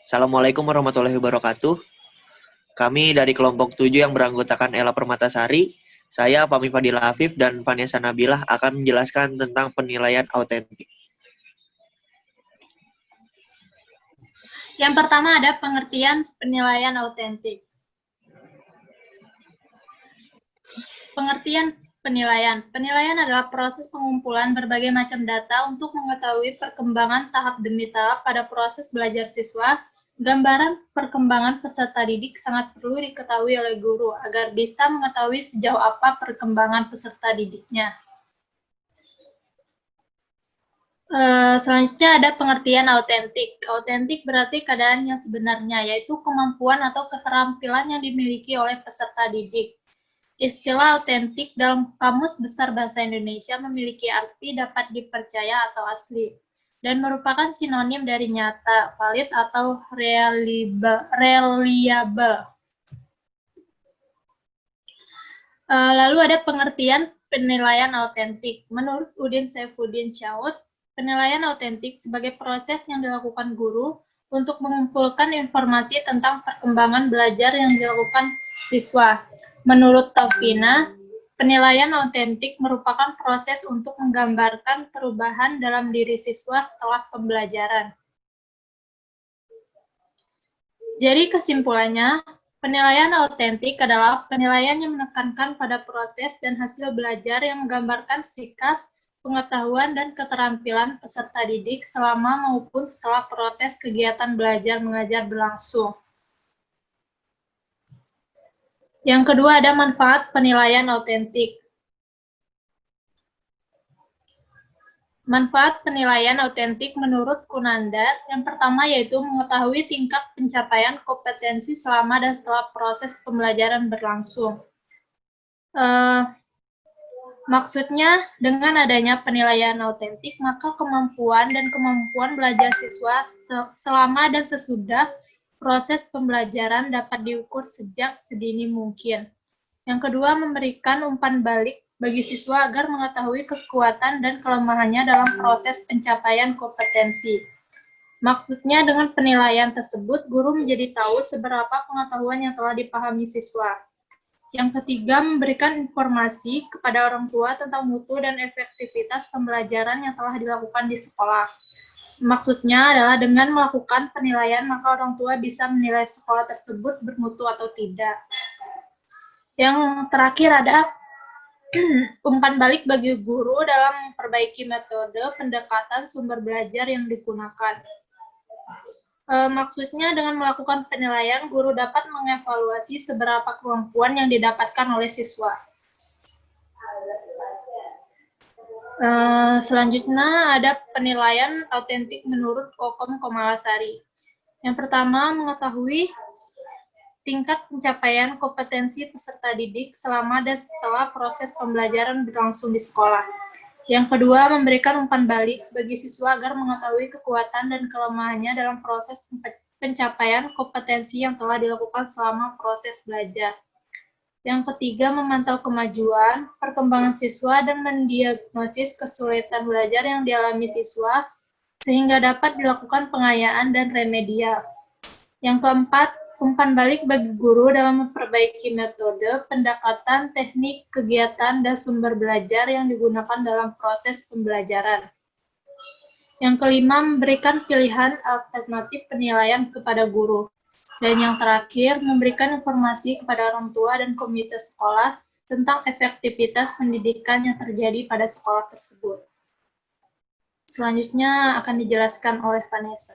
Assalamualaikum warahmatullahi wabarakatuh. Kami dari kelompok 7 yang beranggotakan Ella Permatasari, saya Fahmi Fadil Afif dan Vanessa Nabilah akan menjelaskan tentang penilaian autentik. Yang pertama ada pengertian penilaian autentik. Pengertian penilaian. Penilaian adalah proses pengumpulan berbagai macam data untuk mengetahui perkembangan tahap demi tahap pada proses belajar siswa. Gambaran perkembangan peserta didik sangat perlu diketahui oleh guru agar bisa mengetahui sejauh apa perkembangan peserta didiknya. Selanjutnya ada pengertian autentik. Autentik berarti keadaan yang sebenarnya, yaitu kemampuan atau keterampilan yang dimiliki oleh peserta didik. Istilah autentik dalam Kamus Besar Bahasa Indonesia memiliki arti dapat dipercaya atau asli, dan merupakan sinonim dari nyata, valid, atau reliable. Lalu ada pengertian penilaian autentik. Menurut Udin Saifuddin Chaud, penilaian autentik sebagai proses yang dilakukan guru untuk mengumpulkan informasi tentang perkembangan belajar yang dilakukan siswa. Menurut Taufina, penilaian autentik merupakan proses untuk menggambarkan perubahan dalam diri siswa setelah pembelajaran. Jadi kesimpulannya, penilaian autentik adalah penilaian yang menekankan pada proses dan hasil belajar yang menggambarkan sikap, pengetahuan, dan keterampilan peserta didik selama maupun setelah proses kegiatan belajar mengajar berlangsung. Yang kedua ada manfaat penilaian autentik. Manfaat penilaian autentik menurut Kunandar, yang pertama yaitu mengetahui tingkat pencapaian kompetensi selama dan setelah proses pembelajaran berlangsung. Maksudnya, dengan adanya penilaian autentik, maka kemampuan belajar siswa selama dan sesudah proses pembelajaran dapat diukur sejak sedini mungkin. Yang kedua, memberikan umpan balik bagi siswa agar mengetahui kekuatan dan kelemahannya dalam proses pencapaian kompetensi. Maksudnya, dengan penilaian tersebut, guru menjadi tahu seberapa pengetahuan yang telah dipahami siswa. Yang ketiga, memberikan informasi kepada orang tua tentang mutu dan efektivitas pembelajaran yang telah dilakukan di sekolah. Maksudnya adalah dengan melakukan penilaian, maka orang tua bisa menilai sekolah tersebut bermutu atau tidak. Yang terakhir ada umpan balik bagi guru dalam memperbaiki metode pendekatan sumber belajar yang digunakan. Maksudnya dengan melakukan penilaian, guru dapat mengevaluasi seberapa kemampuan yang didapatkan oleh siswa. Selanjutnya ada penilaian autentik menurut Kokom Komalasari. Yang pertama, mengetahui tingkat pencapaian kompetensi peserta didik selama dan setelah proses pembelajaran berlangsung di sekolah. Yang kedua, memberikan umpan balik bagi siswa agar mengetahui kekuatan dan kelemahannya dalam proses pencapaian kompetensi yang telah dilakukan selama proses belajar. Yang ketiga, memantau kemajuan, perkembangan siswa, dan mendiagnosis kesulitan belajar yang dialami siswa, sehingga dapat dilakukan pengayaan dan remedial. Yang keempat, umpan balik bagi guru dalam memperbaiki metode, pendekatan, teknik, kegiatan, dan sumber belajar yang digunakan dalam proses pembelajaran. Yang kelima, memberikan pilihan alternatif penilaian kepada guru. Dan yang terakhir, memberikan informasi kepada orang tua dan komite sekolah tentang efektivitas pendidikan yang terjadi pada sekolah tersebut. Selanjutnya akan dijelaskan oleh Vanessa.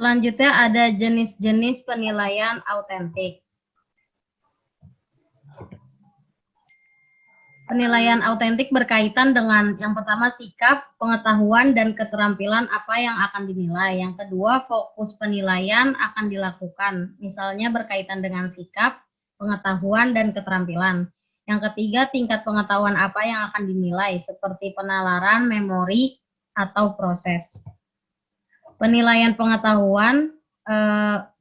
Selanjutnya ada jenis-jenis penilaian autentik. Penilaian autentik berkaitan dengan yang pertama sikap, pengetahuan, dan keterampilan apa yang akan dinilai. Yang kedua, fokus penilaian akan dilakukan, misalnya berkaitan dengan sikap, pengetahuan, dan keterampilan. Yang ketiga, tingkat pengetahuan apa yang akan dinilai, seperti penalaran, memori, atau proses. Penilaian pengetahuan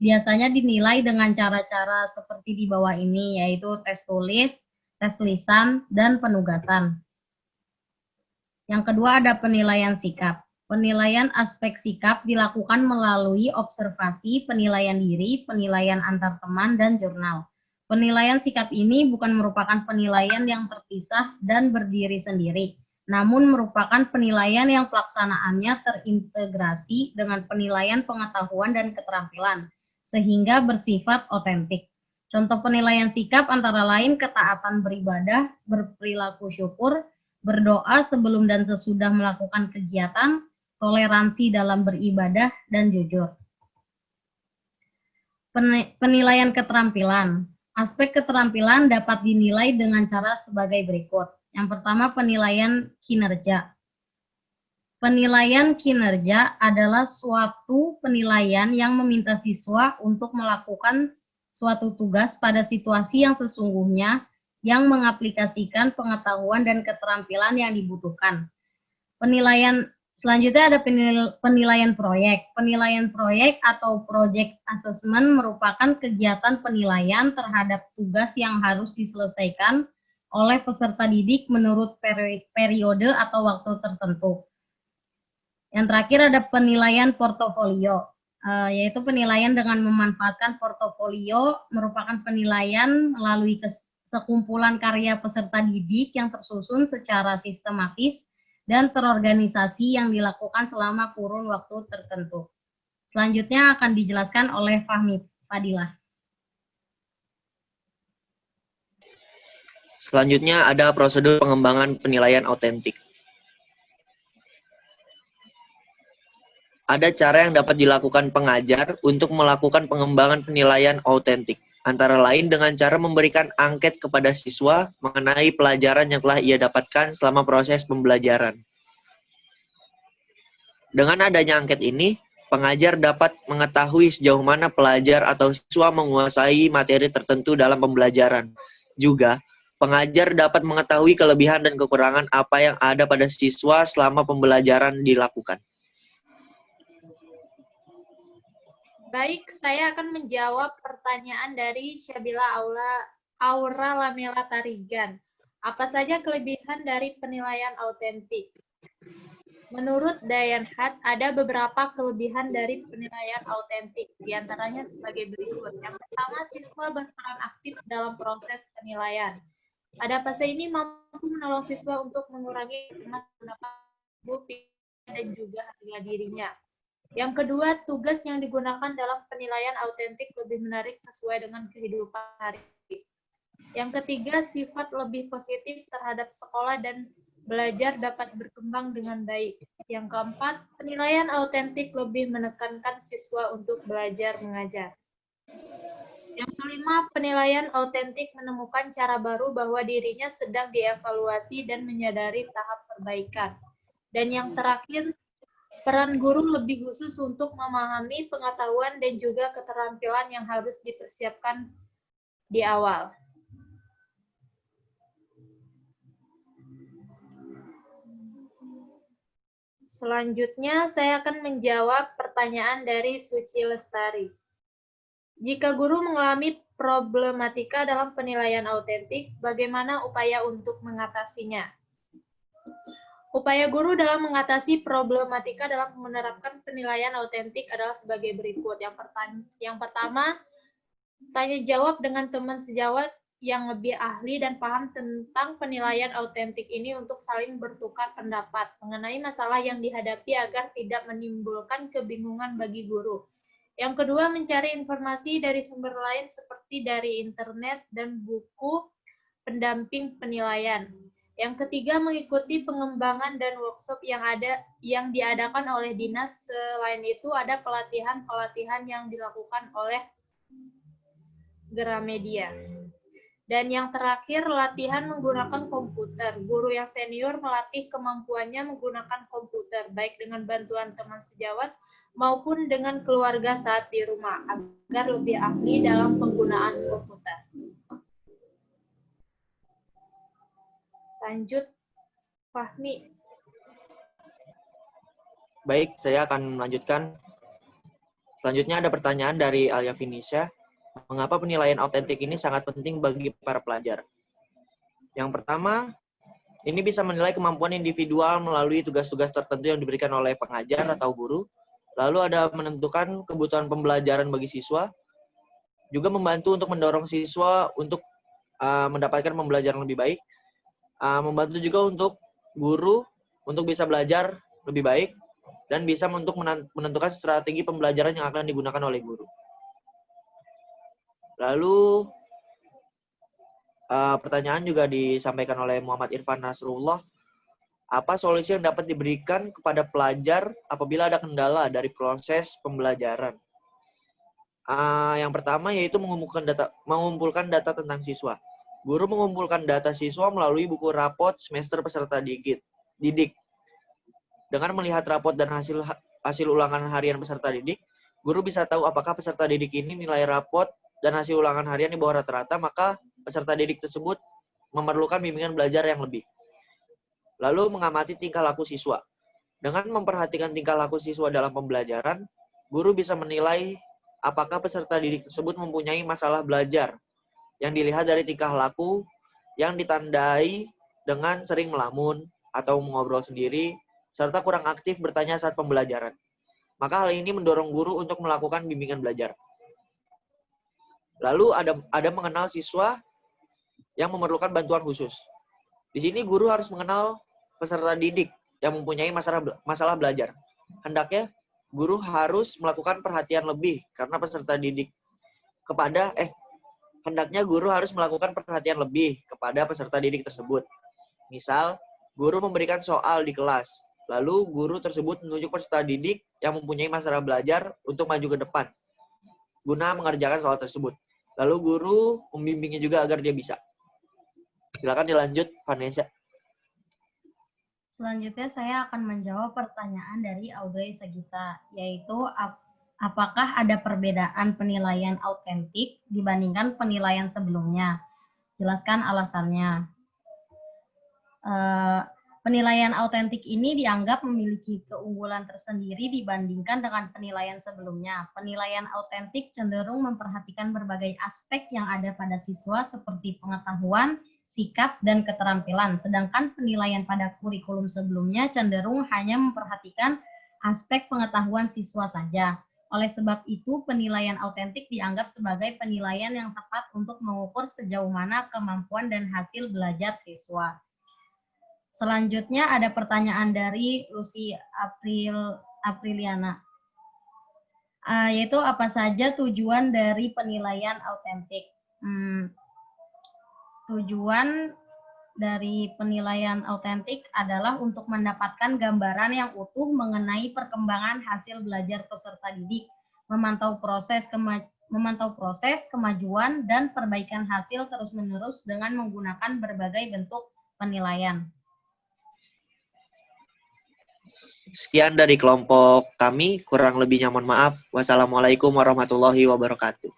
biasanya dinilai dengan cara-cara seperti di bawah ini, yaitu tes tulis, tes lisan, dan penugasan. Yang kedua ada penilaian sikap. Penilaian aspek sikap dilakukan melalui observasi, penilaian diri, penilaian antar teman, dan jurnal. Penilaian sikap ini bukan merupakan penilaian yang terpisah dan berdiri sendiri, namun merupakan penilaian yang pelaksanaannya terintegrasi dengan penilaian pengetahuan dan keterampilan, sehingga bersifat otentik. Contoh penilaian sikap antara lain ketaatan beribadah, berperilaku syukur, berdoa sebelum dan sesudah melakukan kegiatan, toleransi dalam beribadah, dan jujur. Penilaian keterampilan. Aspek keterampilan dapat dinilai dengan cara sebagai berikut. Yang pertama, penilaian kinerja. Penilaian kinerja adalah suatu penilaian yang meminta siswa untuk melakukan suatu tugas pada situasi yang sesungguhnya yang mengaplikasikan pengetahuan dan keterampilan yang dibutuhkan. Penilaian selanjutnya ada penilaian proyek. Penilaian proyek atau project assessment merupakan kegiatan penilaian terhadap tugas yang harus diselesaikan oleh peserta didik menurut periode atau waktu tertentu. Yang terakhir ada penilaian portofolio, yaitu penilaian dengan memanfaatkan portofolio merupakan penilaian melalui sekumpulan karya peserta didik yang tersusun secara sistematis dan terorganisasi yang dilakukan selama kurun waktu tertentu. Selanjutnya akan dijelaskan oleh Fahmi Fadilah. Selanjutnya ada prosedur pengembangan penilaian autentik. Ada cara yang dapat dilakukan pengajar untuk melakukan pengembangan penilaian autentik, antara lain dengan cara memberikan angket kepada siswa mengenai pelajaran yang telah ia dapatkan selama proses pembelajaran. Dengan adanya angket ini, pengajar dapat mengetahui sejauh mana pelajar atau siswa menguasai materi tertentu dalam pembelajaran. Juga, pengajar dapat mengetahui kelebihan dan kekurangan apa yang ada pada siswa selama pembelajaran dilakukan. Baik, saya akan menjawab pertanyaan dari Syabila Aura Lamela Tarigan. Apa saja kelebihan dari penilaian autentik? Menurut Diane Hart, ada beberapa kelebihan dari penilaian autentik, diantaranya sebagai berikut. Yang pertama, siswa berperan aktif dalam proses penilaian. Pada fase ini mampu menolong siswa untuk mengurangi pendapat dan juga harga dirinya. Yang kedua, tugas yang digunakan dalam penilaian autentik lebih menarik sesuai dengan kehidupan sehari-hari. Yang ketiga, sifat lebih positif terhadap sekolah dan belajar dapat berkembang dengan baik. Yang keempat, penilaian autentik lebih menekankan siswa untuk belajar mengajar. Yang kelima, penilaian autentik menemukan cara baru bahwa dirinya sedang dievaluasi dan menyadari tahap perbaikan. Dan yang terakhir, peran guru lebih khusus untuk memahami pengetahuan dan juga keterampilan yang harus dipersiapkan di awal. Selanjutnya, saya akan menjawab pertanyaan dari Suci Lestari. Jika guru mengalami problematika dalam penilaian autentik, bagaimana upaya untuk mengatasinya? Upaya guru dalam mengatasi problematika dalam menerapkan penilaian autentik adalah sebagai berikut. Yang pertama, tanya jawab dengan teman sejawat yang lebih ahli dan paham tentang penilaian autentik ini untuk saling bertukar pendapat mengenai masalah yang dihadapi agar tidak menimbulkan kebingungan bagi guru. Yang kedua, mencari informasi dari sumber lain seperti dari internet dan buku pendamping penilaian. Yang ketiga, mengikuti pengembangan dan workshop yang diadakan oleh dinas. Selain itu, ada pelatihan-pelatihan yang dilakukan oleh Gramedia. Dan yang terakhir, latihan menggunakan komputer. Guru yang senior melatih kemampuannya menggunakan komputer, baik dengan bantuan teman sejawat maupun dengan keluarga saat di rumah, agar lebih ahli dalam penggunaan komputer. Lanjut, Fahmi. Baik, saya akan melanjutkan. Selanjutnya ada pertanyaan dari Alia Finisha. Mengapa penilaian autentik ini sangat penting bagi para pelajar? Yang pertama, Ini bisa menilai kemampuan individual melalui tugas-tugas tertentu yang diberikan oleh pengajar atau guru. Lalu ada menentukan kebutuhan pembelajaran bagi siswa. Juga membantu untuk mendorong siswa untuk mendapatkan pembelajaran lebih baik. Membantu juga untuk guru untuk bisa belajar lebih baik dan bisa untuk menentukan strategi pembelajaran yang akan digunakan oleh guru. Lalu pertanyaan juga disampaikan oleh Muhammad Irfan Nasrullah. Apa solusi yang dapat diberikan kepada pelajar apabila ada kendala dari proses pembelajaran? Yang pertama yaitu mengumpulkan data tentang siswa. Guru mengumpulkan data siswa melalui buku rapot semester peserta didik. Dengan melihat rapot dan hasil ulangan harian peserta didik, guru bisa tahu apakah peserta didik ini nilai rapot dan hasil ulangan harian di bawah rata-rata, maka peserta didik tersebut memerlukan bimbingan belajar yang lebih. Lalu mengamati tingkah laku siswa. Dengan memperhatikan tingkah laku siswa dalam pembelajaran, guru bisa menilai apakah peserta didik tersebut mempunyai masalah belajar yang dilihat dari tingkah laku yang ditandai dengan sering melamun atau mengobrol sendiri, serta kurang aktif bertanya saat pembelajaran. Maka hal ini mendorong guru untuk melakukan bimbingan belajar. Lalu ada mengenal siswa yang memerlukan bantuan khusus. Di sini guru harus mengenal peserta didik yang mempunyai masalah belajar. Hendaknya guru harus melakukan perhatian lebih karena peserta didik hendaknya guru harus melakukan perhatian lebih kepada peserta didik tersebut. Misal, guru memberikan soal di kelas, lalu guru tersebut menunjuk peserta didik yang mempunyai masalah belajar untuk maju ke depan, guna mengerjakan soal tersebut. Lalu guru membimbingnya juga agar dia bisa. Silakan dilanjut, Vanessa. Selanjutnya saya akan menjawab pertanyaan dari Audrey Sagita, yaitu apakah ada perbedaan penilaian autentik dibandingkan penilaian sebelumnya? Jelaskan alasannya. Penilaian autentik ini dianggap memiliki keunggulan tersendiri dibandingkan dengan penilaian sebelumnya. Penilaian autentik cenderung memperhatikan berbagai aspek yang ada pada siswa seperti pengetahuan, sikap, dan keterampilan. Sedangkan penilaian pada kurikulum sebelumnya cenderung hanya memperhatikan aspek pengetahuan siswa saja. Oleh sebab itu, penilaian autentik dianggap sebagai penilaian yang tepat untuk mengukur sejauh mana kemampuan dan hasil belajar siswa. Selanjutnya ada pertanyaan dari Lucy Apriliana, yaitu apa saja tujuan dari penilaian autentik? Tujuan dari penilaian autentik adalah untuk mendapatkan gambaran yang utuh mengenai perkembangan hasil belajar peserta didik, memantau proses, kemajuan, dan perbaikan hasil terus-menerus dengan menggunakan berbagai bentuk penilaian. Sekian dari kelompok kami, kurang lebihnya mohon maaf. Wassalamualaikum warahmatullahi wabarakatuh.